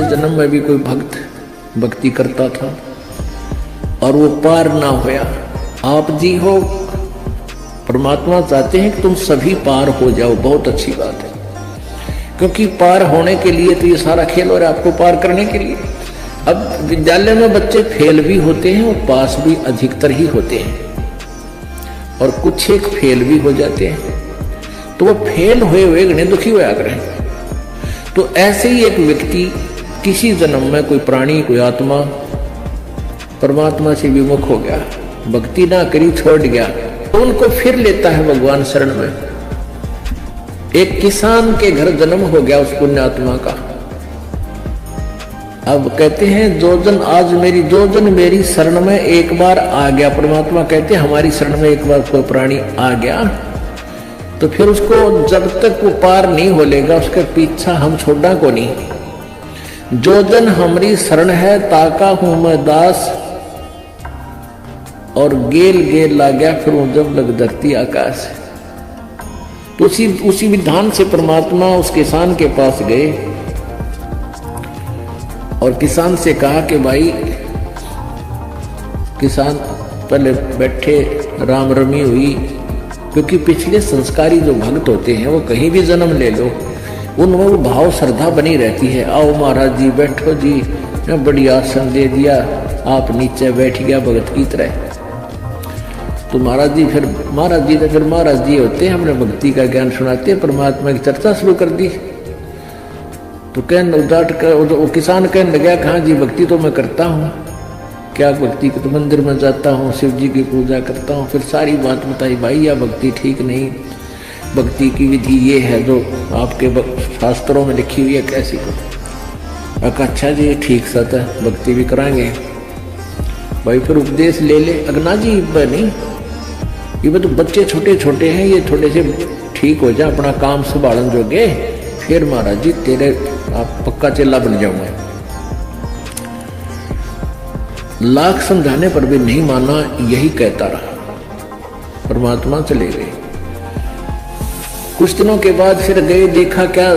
जन्म में भी कोई भक्त भक्ति करता था और वो पार ना होया। आप जी हो, परमात्मा चाहते हैं कि तुम सभी पार हो जाओ, बहुत अच्छी बात है, क्योंकि पार होने के लिए तो ये सारा खेल हो रहा है आपको पार करने के लिए। अब विद्यालय में बच्चे फेल भी होते हैं और पास भी अधिकतर ही होते हैं, और कुछ एक फेल भी हो जाते हैं, तो वो फेल हुए हुए गणे दुखी हुआ करें। तो ऐसे ही एक व्यक्ति किसी जन्म में कोई प्राणी, कोई आत्मा परमात्मा से विमुख हो गया, भक्ति ना करी, छोड़ गया, तो उनको फिर लेता है भगवान शरण में। एक किसान के घर जन्म हो गया उस पुण्यात्मा का। अब कहते हैं जो जन मेरी शरण में एक बार आ गया, परमात्मा कहते हैं हमारी शरण में एक बार कोई प्राणी आ गया तो फिर उसको जब तक वो पार नहीं हो लेगा उसके पीछा हम छोड़ना को नहीं। जो जन हमारी शरण है ताका हूं मैं दास, और गेल गेल ला गया फिर वो जब लग धरती आकाश। तो उसी विधान से परमात्मा उस किसान के पास गए और किसान से कहा कि भाई, किसान पहले बैठे, राम रमी हुई, क्योंकि पिछले संस्कारी जो भक्त होते हैं वो कहीं भी जन्म ले लो उनमें वो भाव श्रद्धा बनी रहती है। आओ महाराज जी बैठो जी, मैं बड़ी आसन दे दिया, आप नीचे बैठ गया भगत की तरह। तो महाराज जी तो फिर महाराज जी होते हैं, हमने भक्ति का ज्ञान सुनाते हैं, परमात्मा की चर्चा शुरू कर दी। तो वो किसान कहने लगा, कहाँ जी भक्ति तो मैं करता हूँ, क्या भक्ति तो मंदिर में जाता हूँ, शिव जी की पूजा करता हूँ। फिर सारी बात बताई, भाई यह भक्ति ठीक नहीं, भक्ति की विधि ये है जो आपके शास्त्रों में लिखी हुई है, कैसी को। अच्छा जी ठीक सत है, भक्ति भी कराएंगे भाई, फिर उपदेश ले ले। अगना जी नहीं, ये तो बच्चे छोटे छोटे हैं, ये थोड़े से ठीक हो जाए, अपना काम संभालन जोगे, फिर महाराज जी तेरे आप पक्का चेला बन जाऊंगा। लाख समझाने पर भी नहीं माना, यही कहता रहा। परमात्मा चले गए। कुछ दिनों के बाद फिर गए, देखा क्या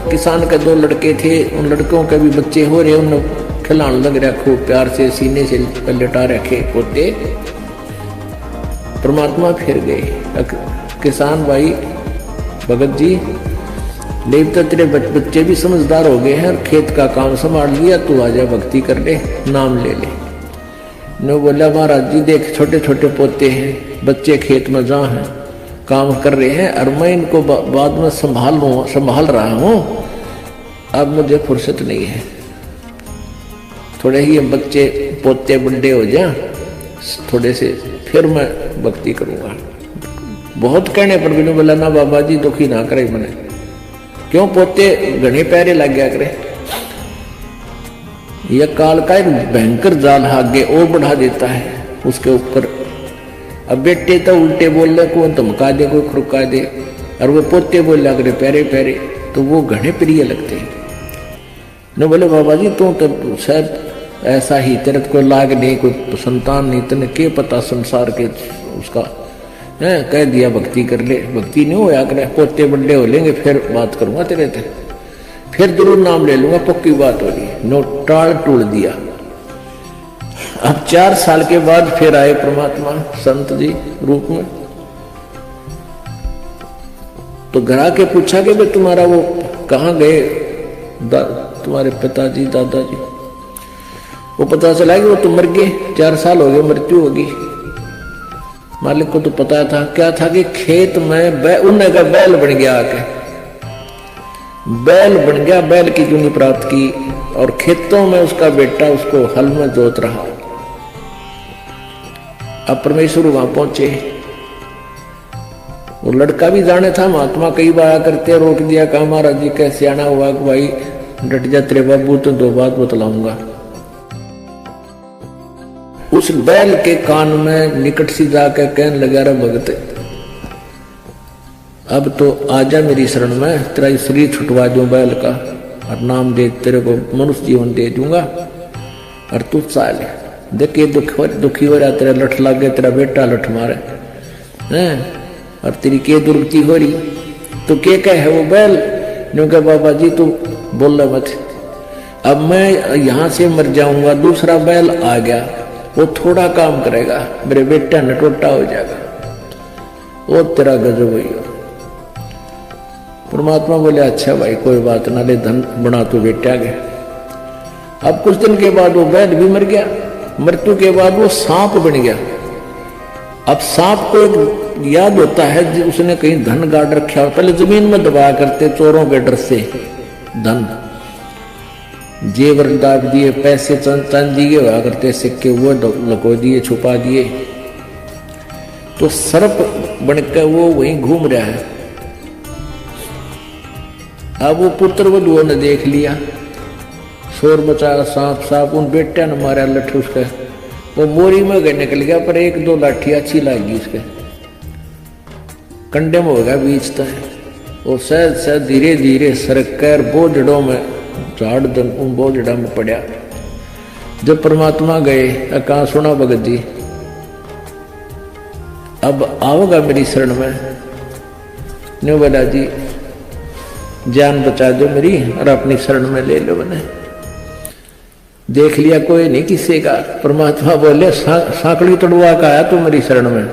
किसान के 2 लड़के थे, उन लड़कों के भी बच्चे हो रहे, उन खिलाने लग रहा, खूब प्यार से सीने से लटा रखे पोते। परमात्मा फिर गए, किसान भाई भगत जी देवता तेरे बच्चे भी समझदार हो गए हैं और खेत का काम संभाल लिया, तू आजा भक्ति कर ले, नाम ले ले। ने बोला महाराज जी देख छोटे छोटे पोते हैं, बच्चे खेत में जा हैं, काम कर रहे हैं, और मैं इनको बाद में संभाल रहा हूँ, अब मुझे फुर्सत नहीं है, थोड़े ही बच्चे पोते बड़े हो जाए थोड़े से, फिर मैं भक्ति करूँगा। बहुत कहने पर भी बोला ना बाबा जी दुखी ना करे मैंने, क्यों पोते घने प्यारे लग गया करे। यह काल का एक भयंकर जाल आगे और बढ़ा देता है उसके ऊपर। अब बेटे तो उल्टे बोल रहे, कोई धमका दे, कोई खुरका दे, और वो पोते बोल रहा करे प्यारे प्यारे, तो वो घने प्रिय लगते हैं। न बोले बाबा जी तू तो शायद ऐसा ही, तेरे कोई लाग नहीं, कोई संतान नहीं, तेने के पता संसार के उसका है, कह दिया भक्ति कर ले, भक्ति नहीं होया करे, पोते बड़े हो लेंगे फिर बात करूंगा तेरे से, फिर जरूर नाम ले लूंगा, पक्की बात हो रही है। नो टाल टूल दिया। अब 4 साल के बाद फिर आए परमात्मा संत जी रूप में। तो घर आके पूछा कि भाई तुम्हारा वो कहाँ गए तुम्हारे पिताजी दादाजी। वो पता चला कि वो तो मर गए, 4 साल हो गए, मृत्यु होगी। मालिक को तो पता था, क्या था कि खेत में उन्होंने का बैल बन गया, आके बैल बन गया, बैल की जूनी प्राप्त की, और खेतों में उसका बेटा उसको हल में जोत रहा। अब परमेश्वर वहां पहुंचे, वो लड़का भी जाने था, महात्मा कई बार करते, रोक दिया, कहा महाराज जी कैसे आना हुआ कि भाई डट जा तेरे बाबू, तो 2 बात बतलाऊंगा। उस बैल के कान में निकट सी जाकर कहने लगा, रे भगत अब तो आजा मेरी शरण में, तेरा शरीर छुटवा दूं बैल का, और नाम दे तेरे को मनुष्य जीवन दे दूंगा, और तू चाल देख ये दुखी हो रहा, तेरा लठ लग गया, तेरा बेटा लठ मारे हैं, और तेरी के दुर्गति हो रही, तो के कहे वो बैल ने कहा बाबा जी तू बोल मत, अब मैं यहां से मर जाऊंगा, दूसरा बैल आ गया, वो थोड़ा काम करेगा, मेरे बेटा नटोटा हो जाएगा, वो तेरा गजब हुई। परमात्मा बोले अच्छा भाई कोई बात ना, ले धन बना तो बेटा गया। अब कुछ दिन के बाद वो बैल भी मर गया, मृत्यु के बाद वो सांप बन गया। अब सांप को एक याद होता है उसने कहीं धन गाड़ रखा, पहले जमीन में दबाया करते चोरों के डर से, धन जेवर दाब दिए, पैसे चांदी हुआ करते, सिक्के वो लको दिए, छुपा दिए। तो सर्प बनकर वो वहीं घूम रहा है। अब वो पुत्र वधुओं ने देख लिया, शोर मचाया, सांप सांप, उन बेटा ने मारा लठ उसका, वो मोरी में गए निकल गया, पर एक दो लाठी अच्छी लगी उसके कंडे में हो गया बीच तक। वो सहज सहज धीरे धीरे सरकर बोझड़ों में झाड़ उन बोझड़ा में पड़ा। जब परमात्मा गए, कहा सुना भगत जी अब आओगा मेरी शरण में? न्यू बोला जी जान बचा दो मेरी और अपनी शरण में ले लो। मैंने देख लिया कोई नहीं किसी का। परमात्मा बोले साकड़ी तोड़वा का आया तू मेरी शरण में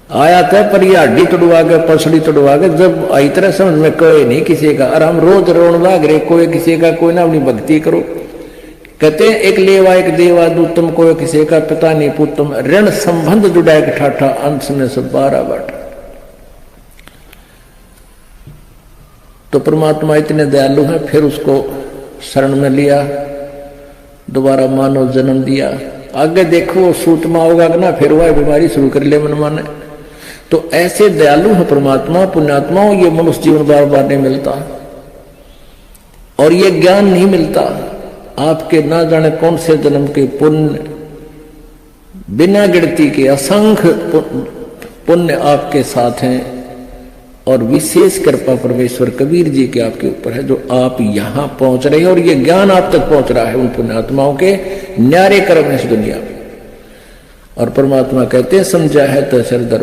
आया था, पर ये हड्डी तोड़वा के पसड़ी तोड़वा के जब आई तरह समझ में कोई नहीं किसी का। और हम रोज रोन लाग रहे कोई किसी का, कोई ना अपनी भक्ति करो। कहते हैं एक लेवा एक देवा दूतम, कोई किसी का पिता नहीं पुतम, ऋण संबंध जुड़ा एक ठाठा, अंश में सब 12 बाटा। तो परमात्मा इतने दयालु हैं, फिर उसको शरण में लिया, दोबारा मानव जन्म दिया। आगे देखो सूतमा होगा ना, फिर वह बीमारी शुरू कर ले मन माने। तो ऐसे दयालु है परमात्मा, पुण्यात्माओं। ये मनुष्य जीवन बार बार नहीं मिलता और ये ज्ञान नहीं मिलता। आपके ना जाने कौन से जन्म के पुण्य, बिना गिनती के असंख्य पुण्य आपके साथ हैं और विशेष कृपा परमेश्वर कबीर जी के आपके ऊपर है, जो आप यहां पहुंच रहे हैं और ये ज्ञान आप तक पहुंच रहा है उन पुण्यात्माओं के न्यारे कर्म इस दुनिया में। और परमात्मा कहते हैं समझा है तो सिर दर